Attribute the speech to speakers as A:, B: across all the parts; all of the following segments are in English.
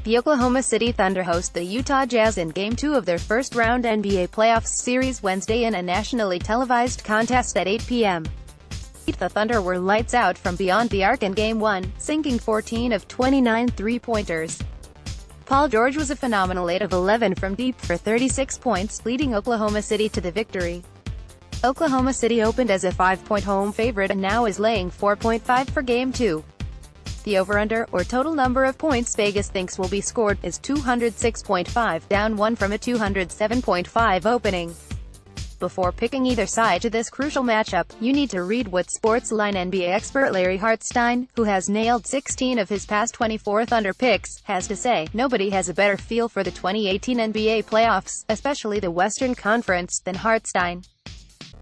A: The Oklahoma City Thunder host the Utah Jazz in Game 2 of their first-round NBA playoffs series Wednesday in a nationally televised contest at 8 p.m. The Thunder were lights out from beyond the arc in Game 1, sinking 14 of 29 three-pointers. Paul George was a phenomenal 8 of 11 from deep for 36 points, leading Oklahoma City to the victory. Oklahoma City opened as a 5-point home favorite and now is laying 4.5 for Game 2. The over-under, or total number of points Vegas thinks will be scored, is 206.5, down 1 from a 207.5 opening. Before picking either side to this crucial matchup, you need to read what Sportsline NBA expert Larry Hartstein, who has nailed 16 of his past 24 Thunder picks, has to say. Nobody has a better feel for the 2018 NBA playoffs, especially the Western Conference, than Hartstein.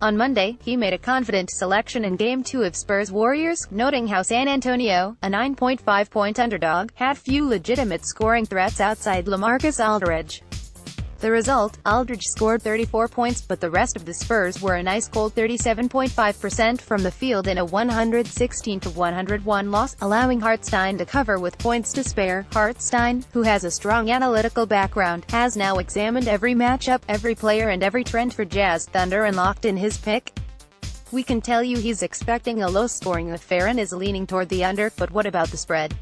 A: On Monday, he made a confident selection in Game 2 of Spurs-Warriors, noting how San Antonio, a 9.5-point underdog, had few legitimate scoring threats outside LaMarcus Aldridge. The result, Aldridge scored 34 points, but the rest of the Spurs were an ice-cold 37.5% from the field in a 116-101 loss, allowing Hartstein to cover with points to spare. Hartstein, who has a strong analytical background, has now examined every matchup, every player and every trend for Jazz Thunder and locked in his pick. We can tell you he's expecting a low-scoring affair and is leaning toward the under, but what about the spread?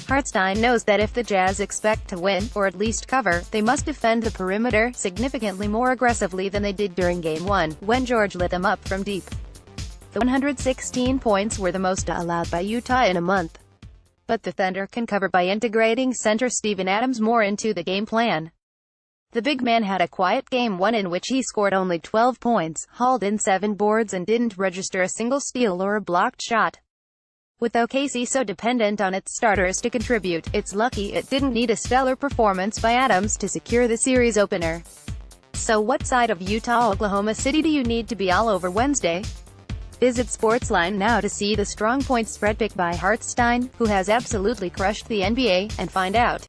A: Hartstein knows that if the Jazz expect to win, or at least cover, they must defend the perimeter significantly more aggressively than they did during Game 1, when George lit them up from deep. The 116 points were the most allowed by Utah in a month. But the Thunder can cover by integrating center Steven Adams more into the game plan. The big man had a quiet Game 1 in which he scored only 12 points, hauled in 7 boards and didn't register a single steal or a blocked shot. With OKC so dependent on its starters to contribute, it's lucky it didn't need a stellar performance by Adams to secure the series opener. So what side of Utah-Oklahoma City do you need to be all over Wednesday? Visit Sportsline now to see the strong point spread pick by Hartstein, who has absolutely crushed the NBA, and find out.